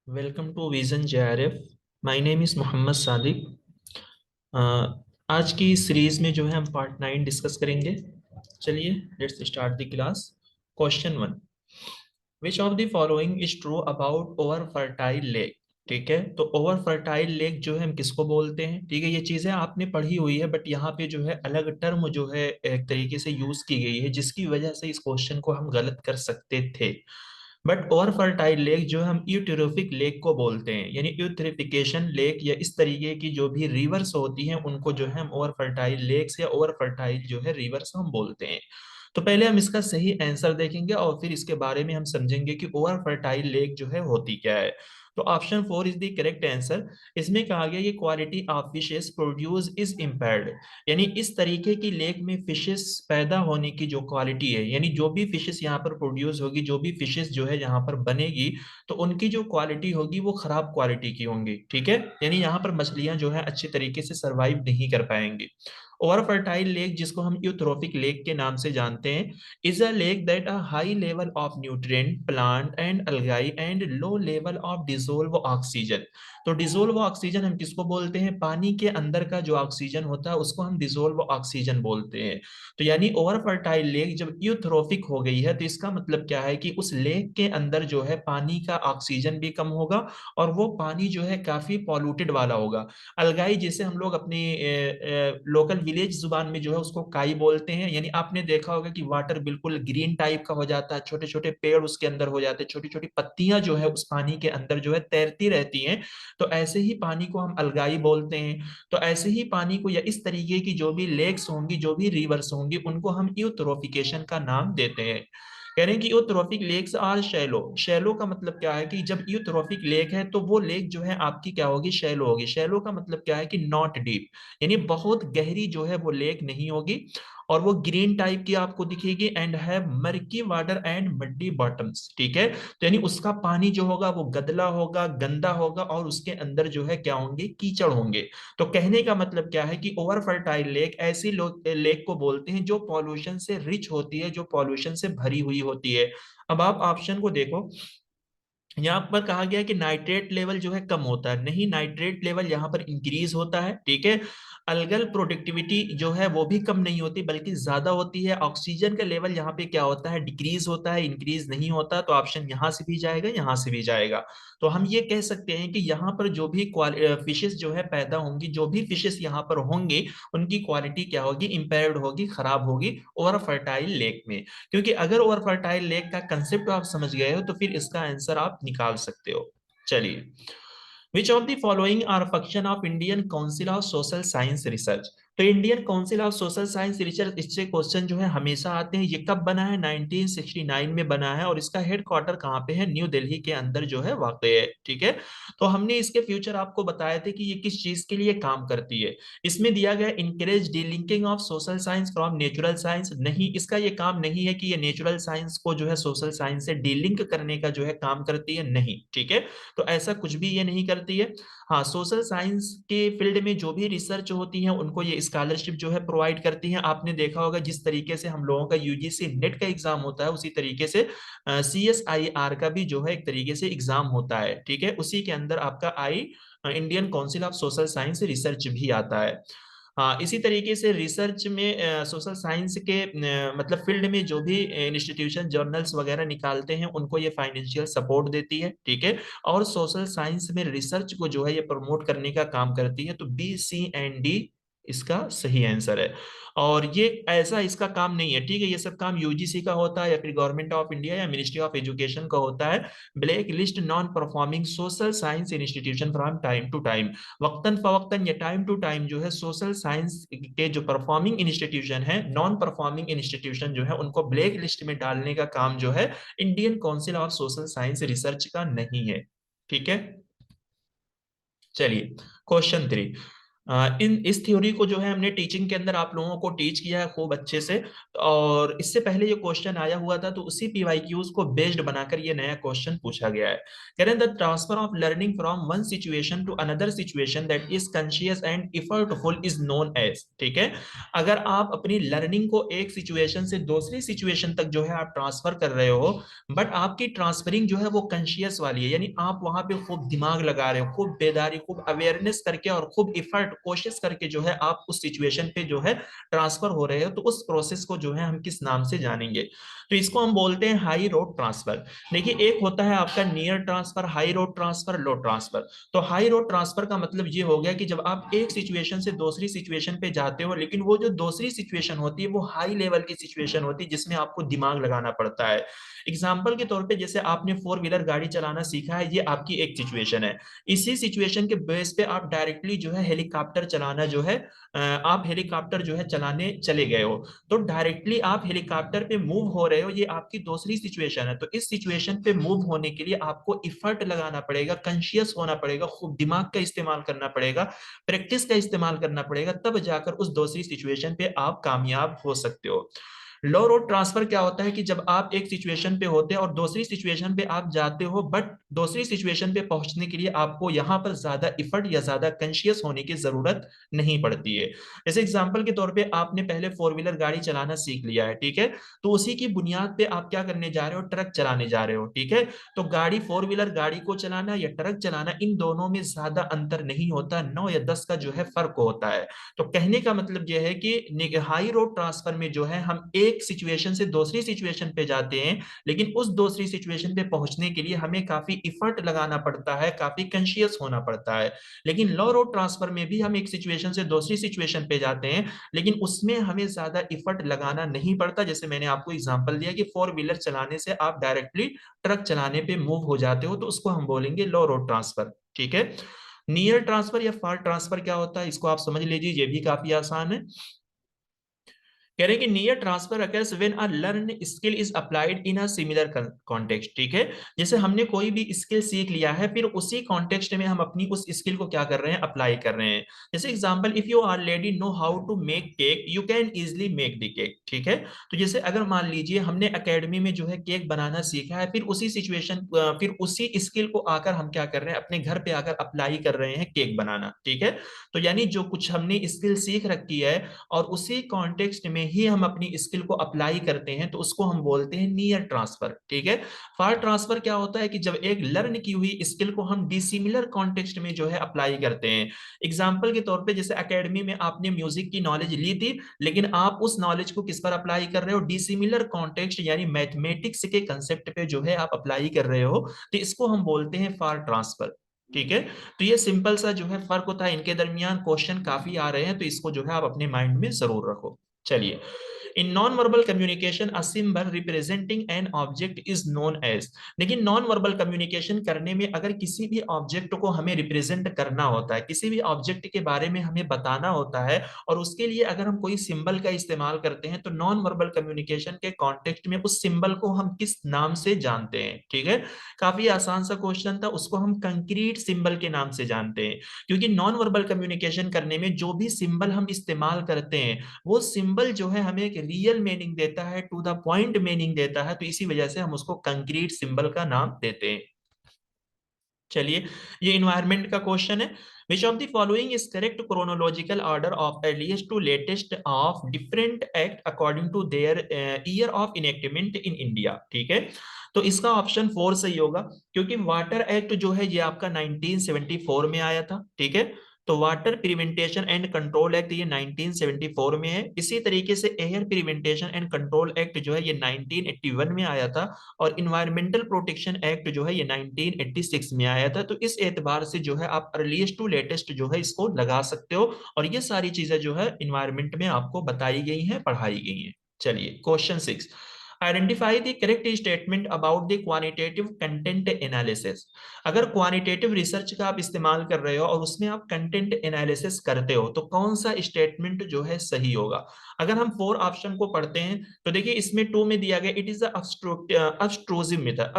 Welcome to vision JRF. My name is Mohammad Sadiq. आज की series में जो है हम पार्ट 9 डिस्कस करेंगे। चलिए let's start the class. Question 1, which of the following is true about over fertile lake. ठीक है, तो ओवर फर्टाइल लेक जो है हम किसको बोलते हैं। ठीक है, ये चीजें आपने पढ़ी हुई है, बट यहाँ पे जो है अलग टर्म जो है एक तरीके से यूज की गई है, जिसकी वजह से इस क्वेश्चन को हम गलत कर सकते थे। बट ओवर फर्टाइल लेक जो हम यूटेरोफिक लेक को बोलते हैं, यानी यूथेरिफिकेशन लेक या इस तरीके की जो भी रिवर्स होती हैं उनको जो है हम ओवर फर्टाइल लेक्स या ओवर फर्टाइल जो है रिवर्स हम बोलते हैं। तो पहले हम इसका सही आंसर देखेंगे और फिर इसके बारे में हम समझेंगे कि ओवर फर्टाइल लेक जो है होती क्या है। तो option 4 is the correct answer. इसमें कहा गया ये quality of fishes produce is impaired, यानी इस तरीके की लेक में फिशेस पैदा होने की जो क्वालिटी है, यानी जो भी फिशेस यहाँ पर प्रोड्यूस होगी, जो भी फिशेस जो है यहाँ पर बनेगी, तो उनकी जो क्वालिटी होगी वो खराब क्वालिटी की होंगी। ठीक है, यानी यहाँ पर मछलियां जो है अच्छी तरीके से सरवाइव नहीं कर पाएंगी। ओवर फर्टाइल लेक, जिसको हम यूथ्रोफिक लेक के नाम से जानते हैं, is a lake that a high level of nutrient plant and अलगाई and low level of dissolve oxygen. तो डिसोल्व ऑक्सीजन हम किसको बोलते हैं, पानी के अंदर का जो ऑक्सीजन होता है उसको हम डिसोल्व ऑक्सीजन बोलते हैं। तो यानी ओवर फर्टाइल लेक जब यूथ्रोफिक हो गई है तो इसका मतलब क्या है कि उस लेक के अंदर जो है पानी का ऑक्सीजन भी कम होगा और वो पानी जो है काफी पॉल्यूटेड वाला होगा। अलगाई, जिसे हम लोग अपनी लोकल विलेज जुबान में जो है उसको काई बोलते हैं, यानी आपने देखा होगा कि वाटर बिल्कुल ग्रीन टाइप का हो जाता है, छोटे छोटे पेड़ उसके अंदर हो जाते हैं, छोटी छोटी पत्तियां जो है उस पानी के अंदर जो है तैरती रहती हैं। तो ऐसे ही पानी को हम अलगाई बोलते हैं। तो ऐसे ही पानी को या इस तरीके की जो भी लेक्स होंगी, जो भी रिवर्स होंगी, उनको हम यूथ्रोफिकेशन का नाम देते हैं। कह रहे हैं कि यूथ्रोफिक लेक्स आर शैलो। शैलो का मतलब क्या है कि जब यूथ्रोफिक लेक है तो वो लेक जो है आपकी क्या होगी, शैलो होगी। शैलो का मतलब क्या है कि नॉट डीप, यानी बहुत गहरी जो है वो लेक नहीं होगी, और वो ग्रीन टाइप की आपको दिखेगी and have murky water and muddy bottoms. ठीक है, तो यानी उसका पानी जो होगा वो गदला होगा, गंदा होगा, और उसके अंदर जो है क्या होंगे, कीचड़ होंगे। तो कहने का मतलब क्या है कि ओवर फर्टाइल लेक ऐसी लेक को बोलते हैं जो पॉल्यूशन से रिच होती है, जो पॉल्यूशन से भरी हुई होती है। अब आप ऑप्शन को देखो, यहाँ पर कहा गया है कि नाइट्रेट लेवल जो है कम होता है। नहीं, नाइट्रेट लेवल यहाँ पर इंक्रीज होता है। ठीक है, अलगल प्रोडक्टिविटी जो है वो भी कम नहीं होती बल्कि ज्यादा होती है। ऑक्सीजन का लेवल यहाँ पे क्या होता है, डिक्रीज होता है, इंक्रीज नहीं होता। तो ऑप्शन यहाँ से भी जाएगा, यहाँ से भी जाएगा। तो हम ये कह सकते हैं कि यहाँ पर जो भी फिशेस जो है पैदा होंगी, जो भी फिशेस यहाँ पर होंगी, उनकी क्वालिटी क्या होगी, इम्पेयर्ड होगी, खराब होगी ओवर फर्टाइल लेक में। क्योंकि अगर ओवर फर्टाइल लेक का कंसेप्ट आप समझ गए हो तो फिर इसका आंसर आप निकाल सकते हो। चलिए, which of the following are function of Indian council of social science research. तो Indian council of social science research, इससे क्वेश्चन जो है हमेशा आते हैं। ये कब बना है, 1969 में बना है, और इसका हेडक्वार्टर कहाँ पे है, न्यू दिल्ली के अंदर जो है वाकई है। ठीक है, तो हमने इसके फ्यूचर आपको बताए थे कि ये किस चीज के लिए काम करती है। इसमें दिया गया encourage delinking of social science from natural science. नहीं, इसका ये काम नहीं है कि ये नेचुरल साइंस को जो है सोशल साइंस से डीलिंक करने का जो है काम करती है, नहीं। ठीक है, तो ऐसा कुछ भी ये नहीं करती है। हाँ, सोशल साइंस के फील्ड में जो भी रिसर्च होती है उनको ये स्कॉलरशिप जो है प्रोवाइड करती है। आपने देखा होगा जिस तरीके से हम लोगों का यूजीसी नेट का एग्जाम होता है, उसी तरीके से सीएसआईआर का भी जो है एक तरीके से एग्जाम होता है। ठीक है, उसी के अंदर आपका Indian council of social science research भी आता है। हाँ, इसी तरीके से रिसर्च में सोशल साइंस के मतलब फील्ड में जो भी इंस्टीट्यूशन जर्नल्स वगैरह निकालते हैं उनको ये फाइनेंशियल सपोर्ट देती है। ठीक है, और सोशल साइंस में रिसर्च को जो है ये प्रमोट करने का काम करती है। तो BC&D इसका सही आंसर है। और ये ऐसा इसका काम नहीं है। ठीक है, ये सब काम यूजीसी का होता है या फिर गवर्नमेंट ऑफ इंडिया या मिनिस्ट्री ऑफ एजुकेशन का होता है। Black list non performing social science institution from time to time. वक्तन फवक्तन या टाइम टू टाइम जो है सोशल साइंस के जो परफॉर्मिंग इंस्टीट्यूशन है, नॉन परफॉर्मिंग इंस्टीट्यूशन जो है, उनको ब्लैक लिस्ट में डालने का काम जो है Indian council of social science research का नहीं है। ठीक है, चलिए क्वेश्चन 3। इन इस थ्योरी को जो है हमने टीचिंग के अंदर आप लोगों को टीच किया है खूब अच्छे से। और इससे पहले ये क्वेश्चन आया हुआ था, तो उसी पीवाईक्यूज को बेस्ड बनाकर ये नया क्वेश्चन पूछा गया है। कह रहे हैं the transfer of learning from one situation to another situation that is conscious and effortful is known as, ठीक है। अगर आप अपनी लर्निंग को एक सिचुएशन से दूसरी सिचुएशन तक जो है आप ट्रांसफर कर रहे हो, बट आपकी ट्रांसफरिंग जो है वो कॉन्शियस वाली है, यानी आप वहां पे खूब दिमाग लगा रहे हो, खूब बेदारी, खूब अवेयरनेस करके और खूब इफर्ट कोशिश करके जो है आप उस सिचुएशन पे जो है ट्रांसफर हो रहे हो, तो उस प्रोसेस को जो है हम किस नाम से जानेंगे? तो इसको हम बोलते हैं हाई रोड ट्रांसफर। देखिए, एक होता है आपका near transfer, high road transfer, low transfer. तो हाई रोड ट्रांसफर का मतलब ये हो गया कि जब आप एक सिचुएशन से दूसरी सिचुएशन पे जाते हो, लेकिन वो जो दूसरी सिचुएशन होती है वो हाई लेवल की सिचुएशन होती है, जिसमें आपको दिमाग लगाना पड़ता है। एग्जाम्पल के तौर पे, जैसे आपने फोर व्हीलर गाड़ी चलाना सीखा है, ये आपकी एक सिचुएशन है। इसी सिचुएशन के बेस पे आप डायरेक्टली जो है हेलीकॉप्टर चलाना जो है, आप हेलीकॉप्टर जो है चलाने चले गए हो, तो डायरेक्टली आप हेलीकॉप्टर पे मूव हो रहे हो, ये आपकी दूसरी सिचुएशन है। तो इस सिचुएशन पे मूव होने के लिए आपको इफर्ट लगाना पड़ेगा, कॉन्शियस होना पड़ेगा, खूब दिमाग का इस्तेमाल करना पड़ेगा, प्रैक्टिस का इस्तेमाल करना पड़ेगा, तब जाकर उस दूसरी सिचुएशन पे आप कामयाब हो सकते हो। लो रोड ट्रांसफर क्या होता है कि जब आप एक सिचुएशन पे होते हैं और दूसरी सिचुएशन पे आप जाते हो, बट दूसरी सिचुएशन पे पहुंचने के लिए आपको यहां पर ज्यादा इफर्ट या ज्यादा कॉन्शियस होने की जरूरत नहीं पड़ती है। जैसे एग्जांपल के तौर पे आपने पहले फोर व्हीलर गाड़ी चलाना सीख लिया है, ठीक है, तो उसी की बुनियाद पे आप क्या करने जा रहे हो? ट्रक चलाने जा रहे हो, ठीक है। तो गाड़ी, फोर व्हीलर गाड़ी को चलाना या ट्रक चलाना, इन दोनों में ज्यादा अंतर नहीं होता, 9 या 10 का जो है फर्क होता है। तो कहने का मतलब यह है कि हाई रोड ट्रांसफर में जो है हम एक सिचुएशन से दूसरी सिचुएशन पे जाते हैं, लेकिन उस दूसरी सिचुएशन पे पहुंचने के लिए हमें काफी इफर्ट लगाना पड़ता है, काफी कॉन्शियस होना पड़ता है। लेकिन लो रोड ट्रांसफर में भी हम एक सिचुएशन से दूसरी सिचुएशन पे जाते हैं, लेकिन उसमें हमें ज्यादा इफर्ट लगाना नहीं पड़ता। जैसे मैंने आपको एग्जांपल दिया कि फोर व्हीलर चलाने से आप डायरेक्टली ट्रक चलाने पे मूव हो जाते हो, तो उसको हम बोलेंगे लो रोड ट्रांसफर, ठीक है। नियर ट्रांसफर या फार ट्रांसफर क्या होता है, इसको आप समझ लीजिए, ये भी काफी आसान है। कह रहे हैं कि near transfer occurs when a learn skill is applied in a similar context, ठीक है। जैसे हमने कोई भी स्किल सीख लिया है, फिर उसी कॉन्टेक्स्ट में हम अपनी उस स्किल को क्या कर रहे हैं? अप्लाई कर रहे हैं। जैसे example, if you already know how to make cake, you can easily make the cake, ठीक है। तो जैसे अगर मान लीजिए हमने एकेडमी में जो है केक बनाना सीखा है, फिर उसी सिचुएशन, फिर उसी स्किल को आकर हम क्या कर रहे हैं? अपने घर पे आकर अप्लाई कर रहे हैं केक बनाना, ठीक है। तो यानी जो कुछ हमने स्किल सीख रखी है और उसी कॉन्टेक्स्ट में ही हम अपनी स्किल को अप्लाई करते हैं, तो उसको हम बोलते हैं नियर ट्रांसफर, ठीक है। फार ट्रांसफर क्या होता है कि जब एक लर्न की हुई स्किल को हम डिसिमिलर कॉन्टेक्स्ट में जो है अप्लाई करते हैं। एग्जाम्पल के तौर पे, जैसे एकेडमी में आपने म्यूजिक की नॉलेज ली थी, लेकिन आप उस नॉलेज को किस पर अप्लाई कर रहे हो? डिसिमिलर कॉन्टेक्स्ट यानी मैथमेटिक्स के कंसेप्ट पे जो है आप अप्लाई कर रहे हो, तो इसको हम बोलते हैं फार ट्रांसफर, ठीक है। तो ये सिंपल सा जो है फर्क होता है इनके दरमियान। क्वेश्चन काफी आ रहे हैं, तो इसको जो है आप अपने माइंड में जरूर रखो। चलिए, in non verbal communication a symbol representing an object is known as. लेकिन नॉन वर्बल कम्युनिकेशन करने में अगर किसी भी ऑब्जेक्ट को हमें रिप्रेजेंट करना होता है, किसी भी ऑब्जेक्ट के बारे में हमें बताना होता है, और उसके लिए अगर हम कोई सिंबल का इस्तेमाल करते हैं, तो नॉन वर्बल कम्युनिकेशन के कॉन्टेक्स्ट में उस सिंबल को हम किस नाम से जानते हैं, ठीक है। काफी आसान सा क्वेश्चन था, उसको हम कंक्रीट सिंबल के नाम से जानते हैं, क्योंकि नॉन वर्बल कम्युनिकेशन करने में जो भी सिंबल हम इस्तेमाल करते हैं, वो सिंबल जो है हमें एक रियल मीनिंग देता है, टू द पॉइंट मीनिंग देता है, तो इसी वजह से हम उसको कंक्रीट सिंबल का नाम देते हैं। चलिए, ये इन्वायरमेंट का क्वेश्चन है। Which of the following is correct chronological order of earliest to latest of different act according to their year of enactment in India, ठीक है। तो इसका ऑप्शन 4 सही होगा, क्योंकि वाटर एक्ट जो है ये आपका 1974 में आया था, ठीक है। तो water prevention and control act ये 1974 में है। इसी तरीके से air prevention and control act जो है ये 1981 में आया था। और इन्वायरमेंटल प्रोटेक्शन एक्ट जो है ये 1986 में आया था। तो इस एतबार से जो है आप अर्लीस्ट टू लेटेस्ट जो है इसको लगा सकते हो, और ये सारी चीजें जो है इन्वायरमेंट में आपको बताई गई हैं, पढ़ाई गई हैं। चलिए, question 6, identify the correct statement about the quantitative content analysis. अगर क्वांटिटेटिव रिसर्च का आप इस्तेमाल कर रहे हो और उसमें आप कंटेंट एनालिसिस करते हो, तो कौन सा स्टेटमेंट जो है सही होगा? अगर हम 4 ऑप्शन को पढ़ते हैं, तो देखिए इसमें 2 में दिया गया इट इज अब्स्ट्रोजिव मेथड।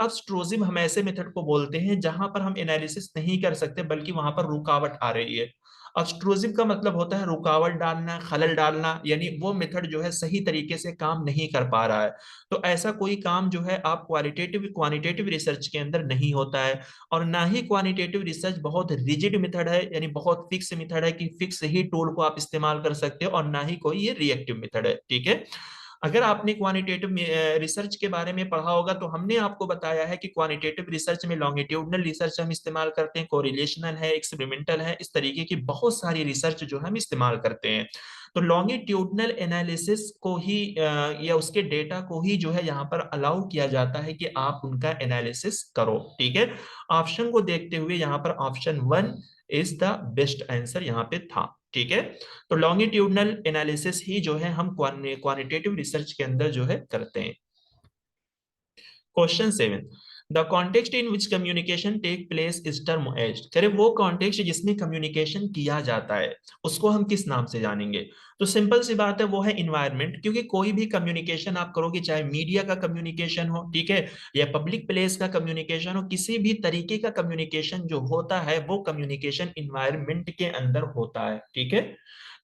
अब्स्ट्रोजिव हम ऐसे मेथड को बोलते हैं जहां पर हम एनालिसिस नहीं कर सकते, बल्कि वहां पर रुकावट आ रही है। ऑब्स्ट्रूसिव का मतलब होता है रुकावट डालना, खलल डालना, यानी वो मेथड जो है सही तरीके से काम नहीं कर पा रहा है। तो ऐसा कोई काम जो है आप क्वालिटेटिव क्वांटिटेटिव रिसर्च के अंदर नहीं होता है। और ना ही क्वांटिटेटिव रिसर्च बहुत रिजिड मेथड है, यानी बहुत फिक्स मेथड है कि फिक्स ही टूल को आप इस्तेमाल कर सकते हो, और ना ही कोई ये रिएक्टिव मेथड है। ठीक है, अगर आपने क्वानिटेटिव रिसर्च के बारे में पढ़ा होगा तो हमने आपको बताया है कि क्वानिटेटिव रिसर्च में लॉन्गिट्यूडनल रिसर्च हम इस्तेमाल करते हैं, कोरिलेशनल है, एक्सपेरिमेंटल है, इस तरीके की बहुत सारी रिसर्च जो हम इस्तेमाल करते हैं। तो लॉन्गिट्यूडनल एनालिसिस को ही या उसके डेटा को ही जो है यहाँ पर अलाउ किया जाता है कि आप उनका एनालिसिस करो। ठीक है, ऑप्शन को देखते हुए यहाँ पर option 1 is the best answer यहाँ पे था। ठीक है, तो लॉन्गिट्यूडनल एनालिसिस ही जो है हम क्वानिटेटिव रिसर्च के अंदर जो है करते हैं। Question 7, the context in which communication take place is term as. करे वो कॉन्टेक्स्ट जिसमें कम्युनिकेशन किया जाता है उसको हम किस नाम से जानेंगे? तो सिंपल सी बात है, वो है इन्वायरमेंट। क्योंकि कोई भी कम्युनिकेशन आप करोगे, चाहे मीडिया का कम्युनिकेशन हो, ठीक है, या पब्लिक प्लेस का कम्युनिकेशन हो, किसी भी तरीके का कम्युनिकेशन जो होता है वो कम्युनिकेशन इन्वायरमेंट के अंदर होता है। ठीक है,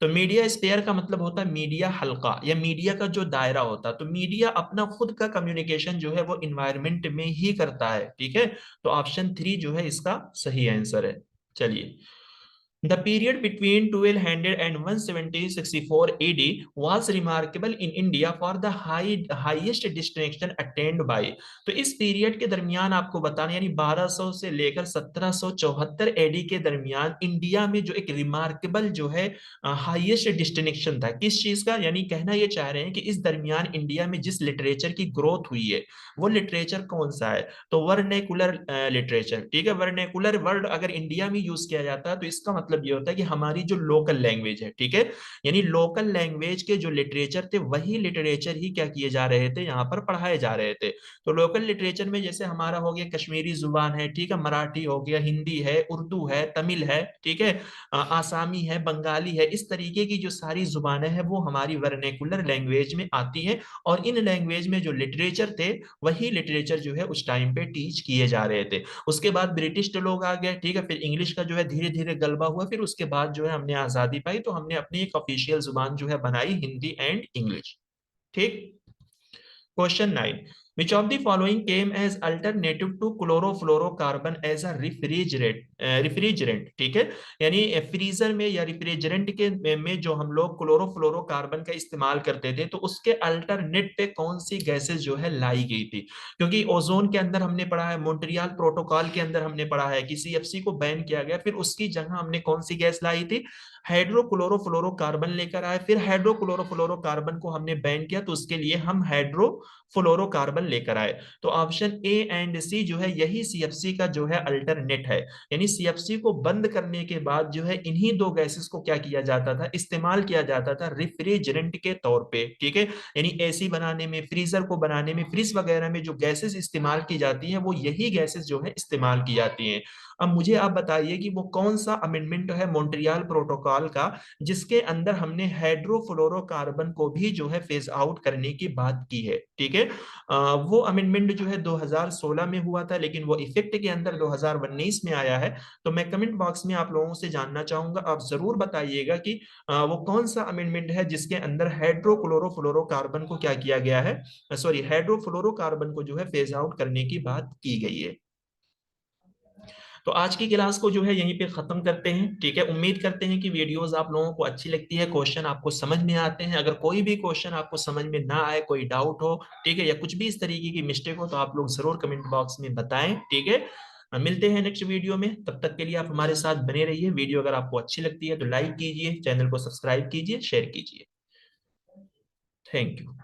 तो मीडिया स्पेयर का मतलब होता है मीडिया हल्का या मीडिया का जो दायरा होता है। तो मीडिया अपना खुद का कम्युनिकेशन जो है वो इन्वायरमेंट में ही करता है। ठीक है, तो ऑप्शन 3 जो है इसका सही आंसर है। चलिए, the period between 1200 and 174 AD was remarkable in India for the highest distinction attained by। तो इस पीरियड के दरमियान आपको बताना, यानी 1200 से लेकर 1774 एडी के दरमियान इंडिया में जो एक रिमार्केबल जो है हाईएस्ट डिस्टिंक्शन था किस चीज का, यानी कहना ये चाह रहे हैं कि इस दरमियान इंडिया में जिस लिटरेचर की ग्रोथ हुई है वो लिटरेचर कौन सा है? तो वर्नेकुलर लिटरेचर। ठीक है, वर्नेकुलर वर्ड अगर इंडिया में यूज किया जाता है तो इसका मतलब ये होता है कि हमारी जो लोकल लैंग्वेज है, ठीक है, यानी लोकल लैंग्वेज के जो लिटरेचर थे वही लिटरेचर ही क्या किए जा रहे थे, यहाँ पर पढ़ाए जा रहे थे। तो लोकल लिटरेचर में जैसे हमारा हो गया कश्मीरी जुबान है, ठीक है, मराठी हो गया, हिंदी है, उर्दू है, तमिल है, ठीक है, आसामी है, बंगाली है, इस तरीके की जो सारी जुबानें हैं वो हमारी वर्नेकुलर लैंग्वेज में आती हैं। और इन लैंग्वेज में जो लिटरेचर थे वही लिटरेचर जो है उस टाइम पे टीच किए जा रहे थे। उसके बाद ब्रिटिश के लोग आ गए, ठीक है, फिर इंग्लिश का जो है धीरे धीरे गलबा हुआ, फिर उसके बाद जो है हमने आजादी पाई तो हमने अपनी एक ऑफिशियल जुबान जो है बनाई, हिंदी एंड इंग्लिश। ठीक, question 9, which of the following came as alternative to chlorofluorocarbon as a refrigerant। ठीक है, यानी फ्रीजर में या रिफ्रिजरेंट के में जो हम लोग क्लोरोफ्लोरोकार्बन का इस्तेमाल करते थे तो उसके अल्टरनेट पे कौन सी गैसेस जो है लाई गई थी? क्योंकि ओजोन के अंदर हमने पढ़ा है, मॉन्ट्रियल प्रोटोकॉल के अंदर हमने पढ़ा है कि सीएफसी को बैन किया गया, फिर उसकी जगह हमने कौन सी गैस लाई थी? हाइड्रोक्लोरोफ्लोरोकार्बन लेकर आए, फिर हाइड्रोक्लोरोफ्लोरोकार्बन को हमने बैन किया तो उसके लिए हम हाइड्रोफ्लोरोकार्बन लेकर आए। तो ऑप्शन ए एंड सी जो है यही सीएफसी का जो है अल्टरनेट है, यानी सीएफसी को बंद करने के बाद जो है इन्हीं दो गैसेस को क्या किया जाता था, इस्तेमाल किया जाता था रिफ्रिजरेंट के तौर पे। ठीक है, यानी एसी बनाने में, फ्रीजर को बनाने में, फ्रिज वगैरह में जो गैसेस इस्तेमाल की जाती हैं वो यही गैसेस जो है इस्तेमाल की जाती हैं। अब मुझे आप बताइए कि वो कौन सा अमेंडमेंट है मॉन्ट्रियल प्रोटोकॉल का जिसके अंदर हमने हाइड्रोफ्लोरोकार्बन को भी जो है फेज आउट करने की बात की है। ठीक है, वो अमेंडमेंट जो है 2016 में हुआ था, लेकिन वो इफेक्ट के अंदर 2019 में आया है। तो मैं कमेंट बॉक्स में आप लोगों से जानना चाहूंगा, आप जरूर बताइएगा कि वो कौन सा अमेंडमेंट है जिसके अंदर हाइड्रोक्लोरोफ्लोरोकार्बन को क्या किया गया है, सॉरी, हाइड्रोफ्लोरोकार्बन को जो है फेज आउट करने की बात की गई है। तो आज की क्लास को जो है यहीं पे खत्म करते हैं। ठीक है, उम्मीद करते हैं कि वीडियोस आप लोगों को अच्छी लगती है, क्वेश्चन आपको समझ में आते हैं। अगर कोई भी क्वेश्चन आपको समझ में ना आए, कोई डाउट हो, ठीक है, या कुछ भी इस तरीके की मिस्टेक हो तो आप लोग जरूर कमेंट बॉक्स में बताएं। ठीक है, मिलते हैं नेक्स्ट वीडियो में, तब तक के लिए आप हमारे साथ बने रहिए। वीडियो अगर आपको अच्छी लगती है तो लाइक कीजिए, चैनल को सब्सक्राइब कीजिए, शेयर कीजिए। Thank you.